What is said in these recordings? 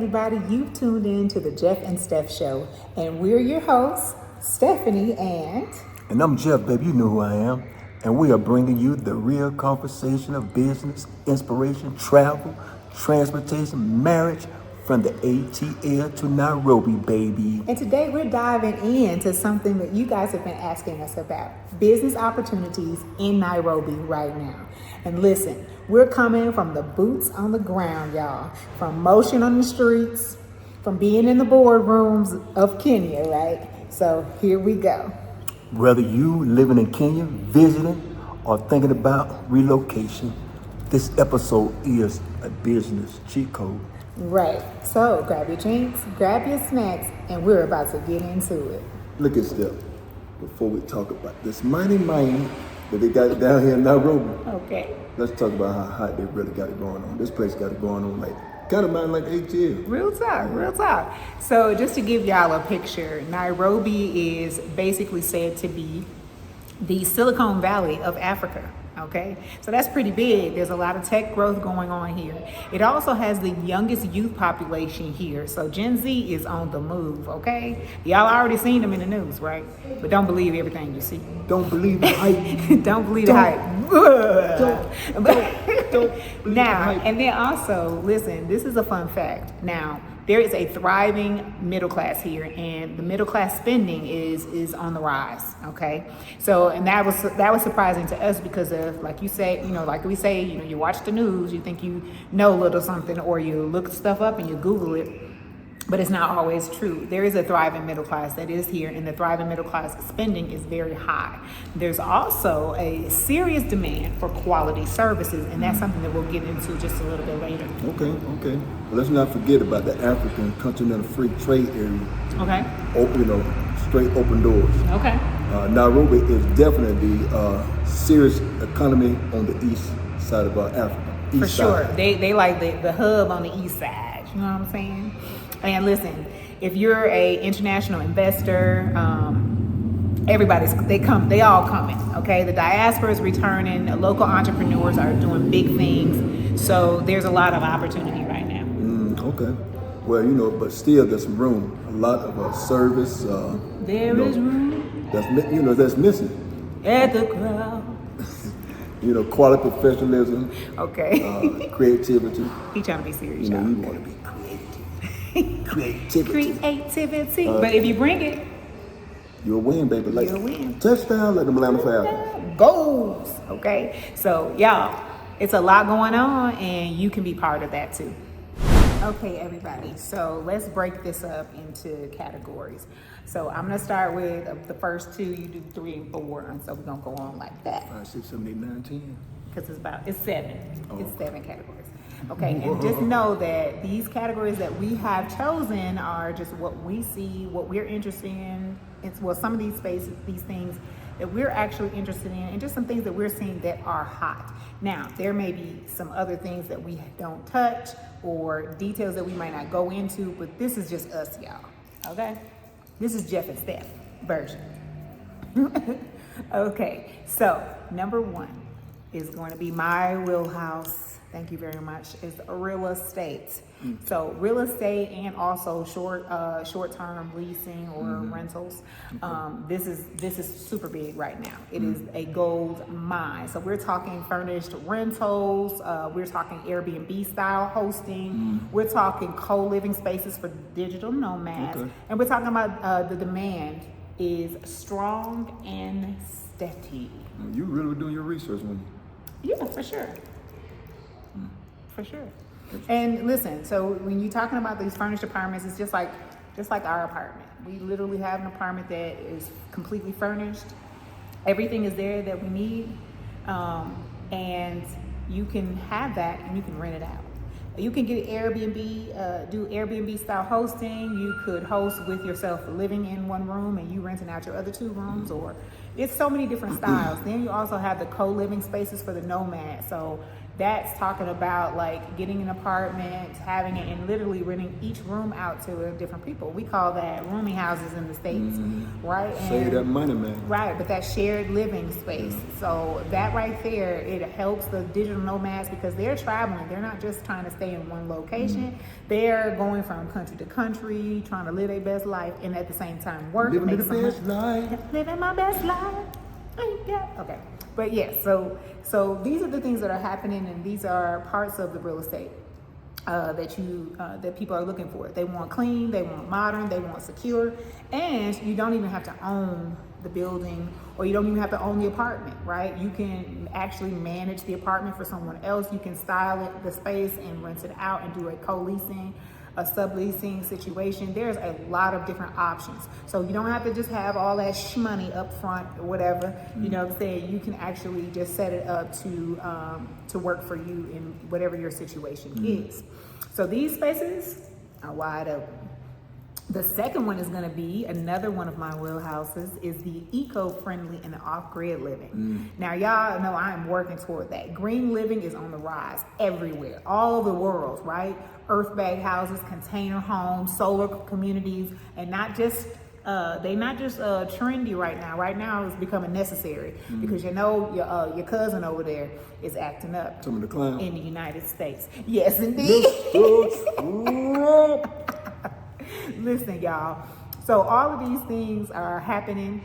everybody. You've tuned in to the Jeff and Steph Show, and we're your hosts, Stephanie and I'm Jeff, baby. You know who I am. And we are bringing you the real conversation of business, inspiration, travel, transportation, marriage, from the ATL to Nairobi, baby. And today we're diving into something that you guys have been asking us about, business opportunities in Nairobi right now. And listen, we're coming from the boots on the ground, y'all, from motion on the streets, from being in the boardrooms of Kenya, right? So here we go. Whether you living in Kenya, visiting, or thinking about relocation, this episode is a business cheat code. Right. So grab your drinks, grab your snacks, and we're about to get into it. Look at Steph, before we talk about this mining that they got down here in Nairobi. Okay. Let's talk about how hot they really got it going on. This place got it going on kind of like ATL. Real talk. So just to give y'all a picture, Nairobi is basically said to be the Silicon Valley of Africa. Okay, so that's pretty big. There's a lot of tech growth going on here. It also has the youngest youth population here. So Gen Z is on the move, okay? Y'all already seen them in the news, right? But don't believe everything you see. Don't believe the hype. Don't believe the hype. Don't Now, and then also, listen, this is a fun fact. Now, there is a thriving middle class here, and the middle class spending is on the rise. Okay, so and that was surprising to us because of, like you say, like we say, you watch the news, you think you know a little something, or you look stuff up and you Google it. But it's not always true. There is a thriving middle class that is here, and the thriving middle class spending is very high. There's also a serious demand for quality services, and that's something that we'll get into just a little bit later. Okay. Well, let's not forget about the African Continental Free Trade Area. Okay. Straight open doors. Okay. Nairobi is definitely the serious economy on the east side of Africa. For sure. They like the hub on the east side. You know what I'm saying? And listen, if you're a international investor, they all coming, okay? The diaspora is returning, local entrepreneurs are doing big things, so there's a lot of opportunity right now. Okay. Well, but still there's some room. A lot of service. There is room. That's missing. At the crowd. Quality professionalism. Okay. Creativity. He trying to be serious, y'all. You want to be Creativity. But if you bring it, you'll win, baby. You'll win. Touchdown, let them Atlanta Falcons. Goals. Okay. So, y'all, it's a lot going on, and you can be part of that too. Okay, everybody. So let's break this up into categories. So I'm gonna start with the first two. You do 3 and 4, and so we're gonna go on like that. 5, 6, 7, 8, 9, 10. Because it's 7. It's 7 categories. Okay, and just know that these categories that we have chosen are just what we see, what we're interested in. It's some of these spaces, these things that we're actually interested in, and just some things that we're seeing that are hot. Now, there may be some other things that we don't touch or details that we might not go into, but this is just us, y'all. Okay? This is Jeff and Steph version. Okay, so number 1 is going to be my wheelhouse. Thank you very much. Is real estate. So real estate and also short-term leasing or rentals. This is super big right now. It is a gold mine. So we're talking furnished rentals. We're talking Airbnb style hosting. We're talking co-living spaces for digital nomads. Okay. And we're talking about the demand is strong and steady. You really were doing your research, weren't you? Yeah, for sure. For sure. And listen, so when you're talking about these furnished apartments, it's just like our apartment. We literally have an apartment that is completely furnished. Everything is there that we need. And you can have that and you can rent it out. You can get Airbnb, do Airbnb style hosting. You could host with yourself living in one room and you renting out your other 2 rooms, or it's so many different styles. Then you also have the co-living spaces for the nomad. So That's talking about like getting an apartment, having it, and literally renting each room out to different people. We call that rooming houses in the States, right? Save that money, man. Right, but that shared living space. So that right there, it helps the digital nomads because they're traveling. They're not just trying to stay in one location. They're going from country to country, trying to live their best life, and at the same time work. Living the best life. Living my best life. Okay. But yeah, so these are the things that are happening, and these are parts of the real estate that people are looking for. They want clean, they want modern, they want secure, and you don't even have to own the building, or you don't even have to own the apartment, right? You can actually manage the apartment for someone else. You can style it, the space, and rent it out and do a co-leasing, a subleasing situation. There's a lot of different options. So you don't have to just have all that money up front or whatever. You know what I'm saying? You can actually just set it up to work for you in whatever your situation is. So these spaces are wide open. The second one is going to be another one of my wheelhouses is the eco-friendly and the off-grid living. Now, y'all know I'm working toward that. Green living is on the rise everywhere, all over the world, right? Earth bag houses, container homes, solar communities, and not just they not just trendy right now. Right now, it's becoming necessary because you know your cousin over there is acting up. Some of the clowns in the United States. Yes, indeed. Listen, y'all. So all of these things are happening,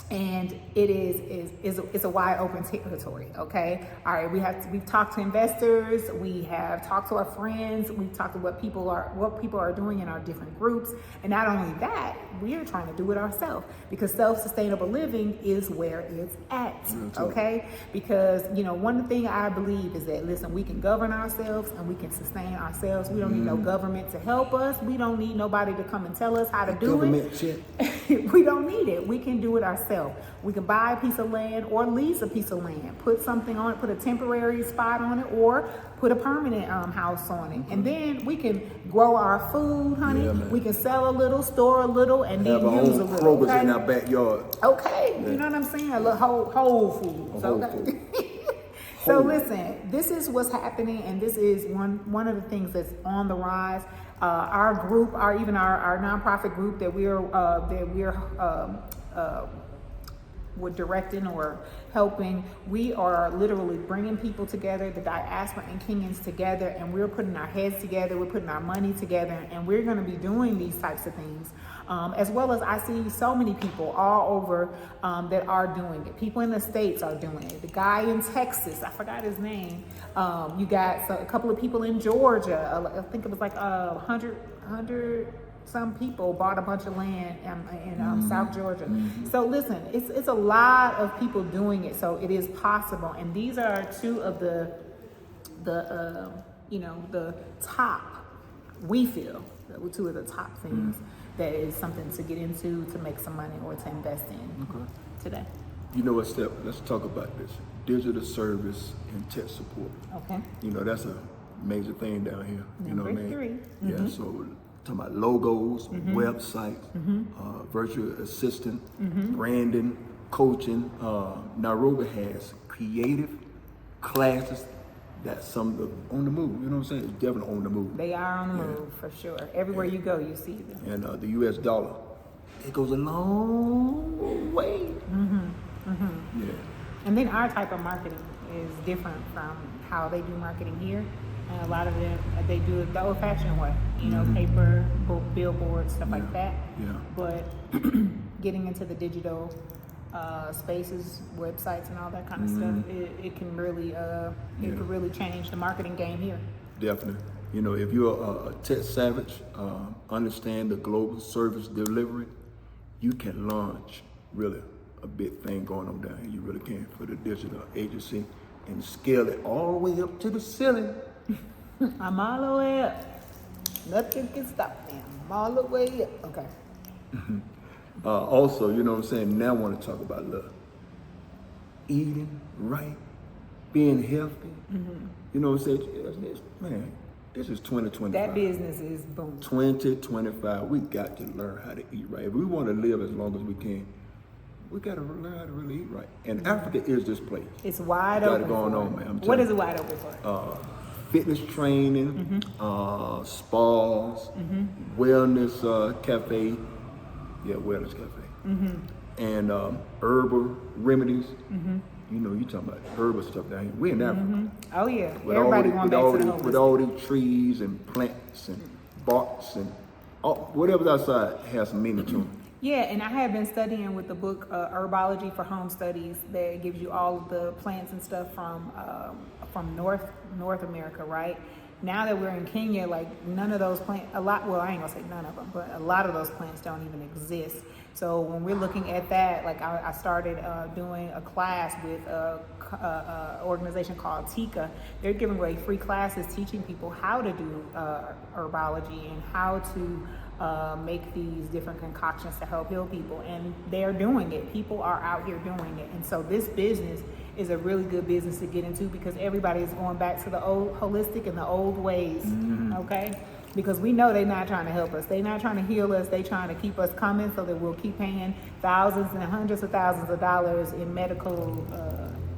and it's a wide open territory. Okay, all right. We've talked to investors, we have talked to our friends, we've talked to what people are doing in our different groups, and not only that, we are trying to do it ourselves because self-sustainable living is where it's at. Okay, because one thing I believe is that listen, we can govern ourselves and we can sustain ourselves. We don't need no government to help us. We don't need nobody to come and tell us how to do it. We don't need it. We can do it ourselves. We can buy a piece of land or lease a piece of land, put something on it, put a temporary spot on it, or put a permanent house on it. And then we can grow our food, honey. Yeah, we can sell a little, store a little, and have then use a little. Kroger's okay? in our backyard. Okay, you know what I'm saying? A little whole foods. Okay. So listen, this is what's happening, and this is one of the things that's on the rise. Our group, our nonprofit group that we're directing or helping, we are literally bringing people together, the diaspora and Kenyans together, and we're putting our heads together, we're putting our money together, and we're going to be doing these types of things. As well as I see so many people all over that are doing it. People in the States are doing it. The guy in Texas, I forgot his name. You got a couple of people in Georgia. I think it was like 100 some people bought a bunch of land in South Georgia. So listen, it's a lot of people doing it. So it is possible. And these are two of the top, we feel, two of the top things that is something to get into, to make some money, or to invest in today. You know what, Steph? Let's talk about this. Digital service and tech support. Okay. That's a major thing down here. Number you know what I 3. mean? Yeah, so talking about logos, websites, virtual assistant, branding, coaching. Nairobi has creative classes that some of the on the move. You know what I'm saying? It's definitely on the move. They are on the move for sure. Everywhere you go, you see them. And the U.S. dollar, it goes a long way. Yeah. And then our type of marketing is different from how they do marketing here. And a lot of them, they do it the old-fashioned way, paper, billboards, stuff like that. Yeah. But getting into the digital spaces, websites, and all that kind of stuff, it can really, could really change the marketing game here. Definitely. If you're a tech savage, understand the global service delivery, you can launch really a big thing going on down here. You really can for the digital agency and scale it all the way up to the ceiling. I'm all the way up. Nothing can stop me. I'm all the way up. Okay. Also, you know what I'm saying? Now I want to talk about love. Eating right, being healthy. You know what I'm saying? Man, this is 2025. That business is boom. 2025, we got to learn how to eat right. If we want to live as long as we can, we got to learn how to really eat right. And Africa is this place. It's wide Got open. it going for on, it. man. I'm What telling is it you. wide open for? Fitness training, spas, wellness cafe. Yeah, wellness cafe. And herbal remedies. You know, you talking about herbal stuff down here. We in Africa. Oh yeah, With everybody all going back to the with holistic. all these trees and plants and barks and whatever's outside has some meaning to them. Yeah, and I have been studying with the book Herbology for Home Studies that gives you all of the plants and stuff from North America, right? Now that we're in Kenya, like none of those plants, well, I ain't gonna say none of them, but a lot of those plants don't even exist. So when we're looking at that, like I started doing a class with an organization called Tika. They're giving away free classes teaching people how to do herbology and how to make these different concoctions to help heal people. And they're doing it. People are out here doing it. And so this business is a really good business to get into because everybody is going back to the old holistic and the old ways, okay? Because we know they're not trying to help us. They're not trying to heal us. They're trying to keep us coming so that we'll keep paying thousands and hundreds of thousands of dollars in medical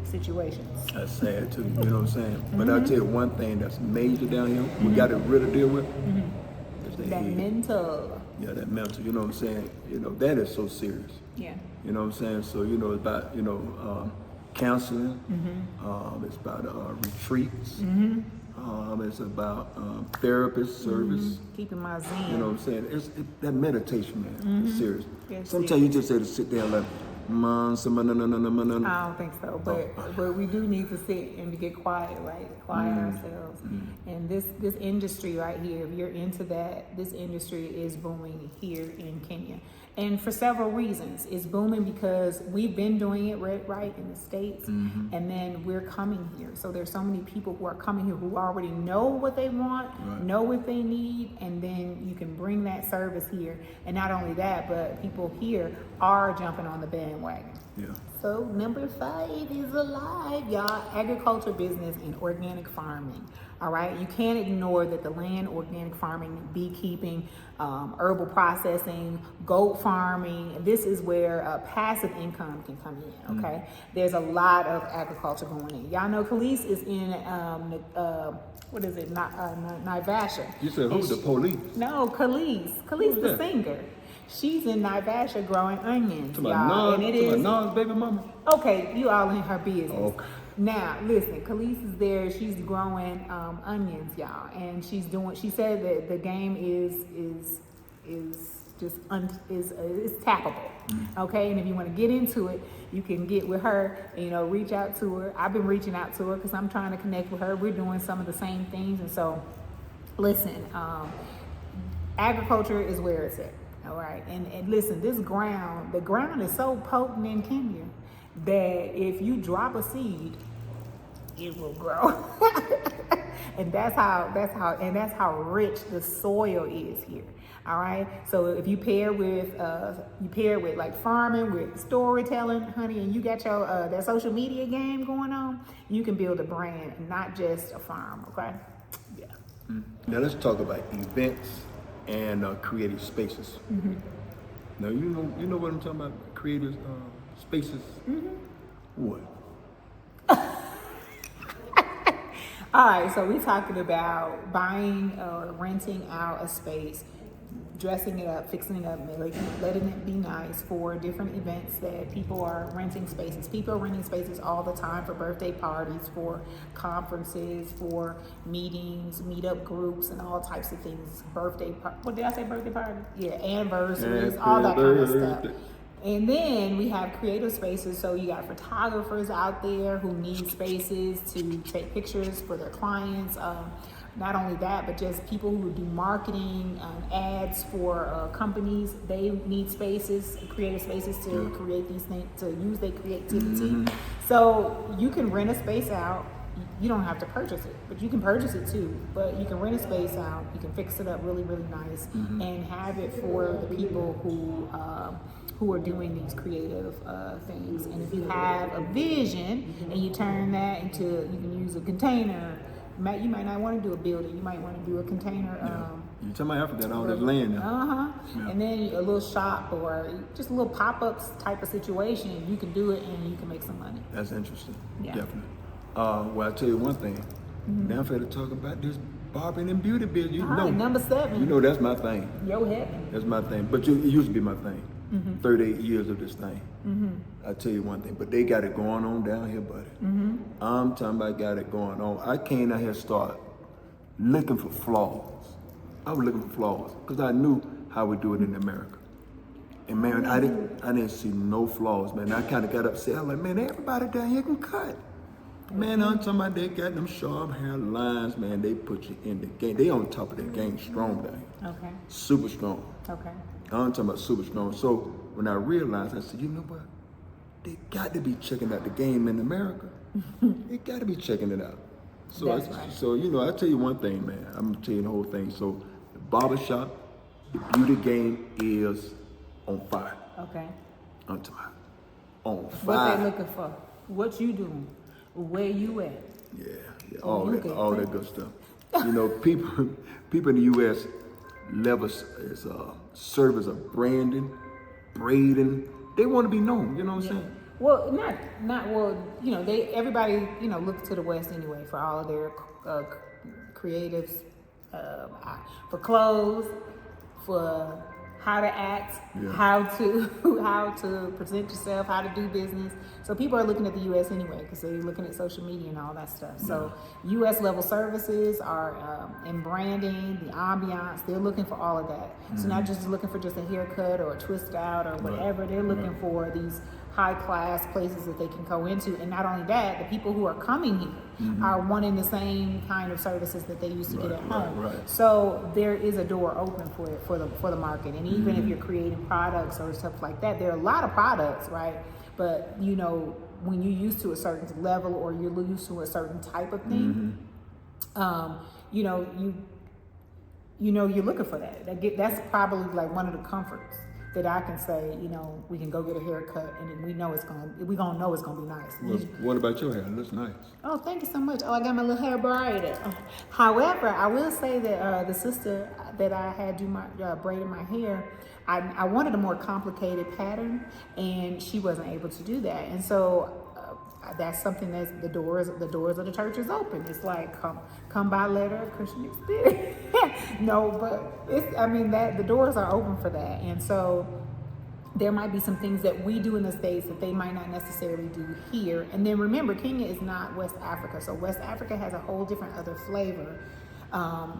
situations. That's sad too, you know what I'm saying? But I'll tell you one thing that's major down here, we got to really deal with, is the That head. mental. Yeah, that mental, you know what I'm saying? You know, that is so serious. Yeah. You know what I'm saying? So, you know, about, counseling, it's about retreats, it's about therapist service. Keeping my zen. You know what I'm saying? That meditation, man, is serious. Yeah, Sometimes you just have to sit there and like, I don't think so, but we do need to sit and to get quiet, right? Quiet ourselves. And this industry right here, if you're into that, this industry is booming here in Kenya. And for several reasons. It's booming because we've been doing it right in the States, and then we're coming here. So there's so many people who are coming here who already know what they want, know what they need, and then you can bring that service here. And not only that, but people here are jumping on the bandwagon. Yeah. So number 5 is alive, y'all. Agriculture, business, and organic farming. All right, you can't ignore that the land, organic farming, beekeeping, herbal processing, goat farming. This is where passive income can come in. Okay, there's a lot of agriculture going in. Y'all know Khalees is in what is it? Naivasha. You said who? The police? No, Khalees. Khalees the singer. She's in Naivasha growing onions, y'all. And it is Nas baby mama. okay. You all in her business. Okay. Now, listen, Khalees is there. She's growing onions, y'all, and she's doing. She said that the game is tappable, okay. And if you want to get into it, you can get with her. And, reach out to her. I've been reaching out to her because I'm trying to connect with her. We're doing some of the same things, and so listen. Agriculture is where it's at. All right, and listen, the ground is so potent in Kenya that if you drop a seed, it will grow. And that's how rich the soil is here. All right, so if you pair with like farming with storytelling, honey, and you got your that social media game going on, you can build a brand, not just a farm. Okay. Yeah. Now let's talk about events and creative spaces. Now you know what I'm talking about, creative spaces. What? All right, so we're talking about buying or renting out a space, dressing it up, fixing it up, letting it be nice for different events that people are renting spaces. People are renting spaces all the time for birthday parties, for conferences, for meetings, meetup groups, and all types of things. What did I say? Birthday party? Yeah, anniversaries, all that kind of stuff. And then we have creative spaces. So you got photographers out there who need spaces to take pictures for their clients. Not only that, but just people who do marketing, ads for companies. They need spaces, creative spaces to create these things, to use their creativity. So you can rent a space out. You don't have to purchase it, but you can purchase it too. But you can rent a space out. You can fix it up really, really nice, and have it for the people who are doing these creative things. And if you have a vision and you turn that into, you can use a container, You might not want to do a building. You might want to do a container. You tell my Africa all this land now. And then a little shop or just a little pop-ups type of situation. You can do it and you can make some money. That's interesting. Yeah. Definitely. Well, I'll tell you one thing. Now I'm to talk about this barbering and beauty business. You know, number 7. You know that's my thing. Your heaven. That's my thing. But it used to be my thing. 38 years of this thing. I'll tell you one thing. But they got it going on down here, buddy. I'm talking about got it going on. I came out here start looking for flaws. I was looking for flaws because I knew how we do it in America. And man, I didn't see no flaws, man. I kind of got upset. I was like, man, everybody down here can cut. Man, I'm talking about they got them sharp hair lines, man. They put you in the game. They on top of their game, strong down here. Okay. Super strong. Okay. I'm talking about super strong. So when I realized, I said, you know what? They got to be checking out the game in America. They got to be checking it out. So, That's right. So you know, I tell you one thing, man. I'm gonna tell you the whole thing. So the barbershop, the beauty game is on fire. Okay. I'm talking about on fire. What they looking for? What you doing? Where you at? Yeah, all that good stuff. You know, people in the U.S. love us as service of branding, braiding. They want to be known. You know what I'm saying? Well, you know, everybody, you know, looks to the West anyway for all of their creatives, for clothes, for how to act, how to present yourself, how to do business. So people are looking at the U.S. anyway because they're looking at social media and all that stuff. So U.S. level services are in branding, the ambiance. They're looking for all of that. So not just looking for just a haircut or a twist out or whatever. They're looking for these high class places that they can go into. And not only that, the people who are coming here are wanting the same kind of services that they used to get at home. So there is a door open for it, for the market. And even if you're creating products or stuff like that, there are a lot of products, right? But you know, when you're used to a certain level or you're used to a certain type of thing, you know, you're looking for that. That's probably like one of the comforts that I can say, you know, we can go get a haircut and we know we're gonna know it's gonna be nice. Well, what about your hair? It looks nice. Oh, thank you so much. Oh, I got my little hair braided. However, I will say that the sister that I had do my braided my hair, I wanted a more complicated pattern, and she wasn't able to do that. And so that's something that's the doors of the church is open. It's like come by letter, Christian experience. No, but that the doors are open for that. And so there might be some things that we do in the States that they might not necessarily do here. And then remember, Kenya is not West Africa. So West Africa has a whole different other flavor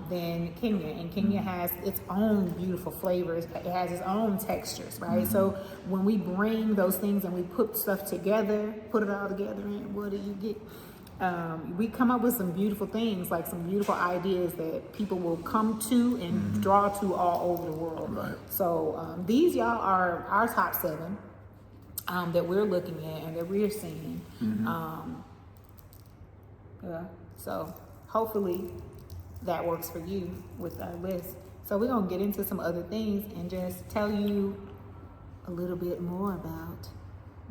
than Kenya. And Kenya has its own beautiful flavors. It has its own textures, right? So when we bring those things and we put stuff together, put it all together, and what do you get? We come up with some beautiful things, like some beautiful ideas that people will come to and draw to all over the world. Right. So these, y'all, are our top 7 that we're looking at and that we're seeing. So hopefully that works for you with our list. So we're gonna get into some other things and just tell you a little bit more about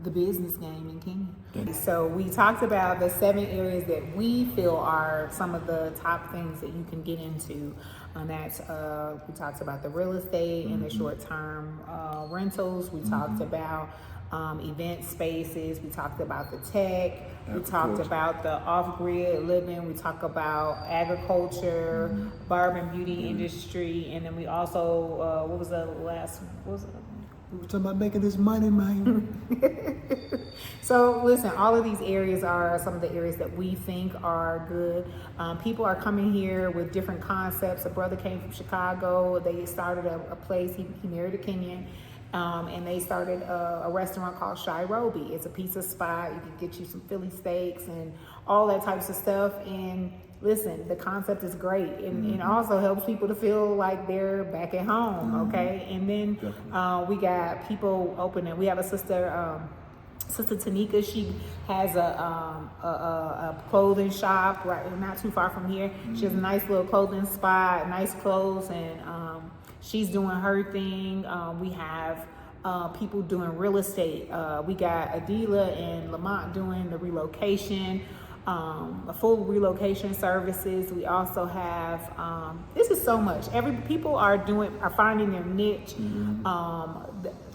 the business game in Kenya. So we talked about the 7 areas that we feel are some of the top things that you can get into. And that's we talked about the real estate and the short-term rentals. We talked about event spaces. We talked about the tech. We talked about the off-grid living. We talked about agriculture, barber and beauty industry, and then we also what was the last? What was it? We were talking about making this money, man. So listen, all of these areas are some of the areas that we think are good. People are coming here with different concepts. A brother came from Chicago. They started a place. He married a Kenyan. And they started a restaurant called Nairobi. It's a pizza spot. You can get you some Philly steaks and all that types of stuff. And listen, the concept is great, and it also helps people to feel like they're back at home. Okay, and then we got people opening. We have a sister. Sister Tanika, she has a clothing shop right not too far from here. She has a nice little clothing spot, nice clothes, and she's doing her thing. We have people doing real estate. We got Adila and Lamont doing the relocation. a full relocation services. We also have, this is so much. People are finding their niche.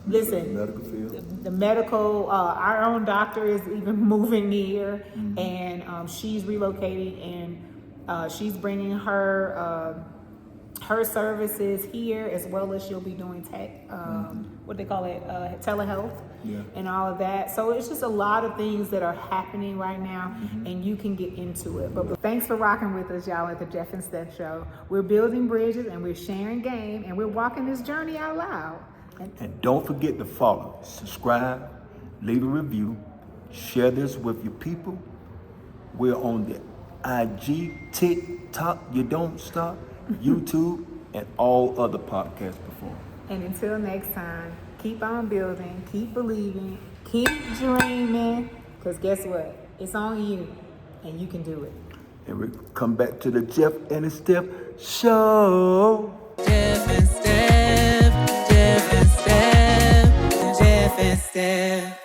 Listen, medical field. the medical, our own doctor is even moving here, and she's relocating, and she's bringing her services here, as well as she'll be doing what they call it, telehealth, and all of that. So it's just a lot of things that are happening right now, and you can get into it. But thanks for rocking with us, y'all, at the Jeff and Steph Show. We're building bridges, and we're sharing game, and we're walking this journey out loud. And don't forget to follow, subscribe, leave a review, share this with your people. We're on the IG, TikTok, You Don't Stop, YouTube, and all other podcast platforms. And until next time, keep on building, keep believing, keep dreaming, because guess what? It's on you, and you can do it. And we come back to the Jeff and Steph Show. Jeff and Steph, Jeff and Steph, Jeff and Steph.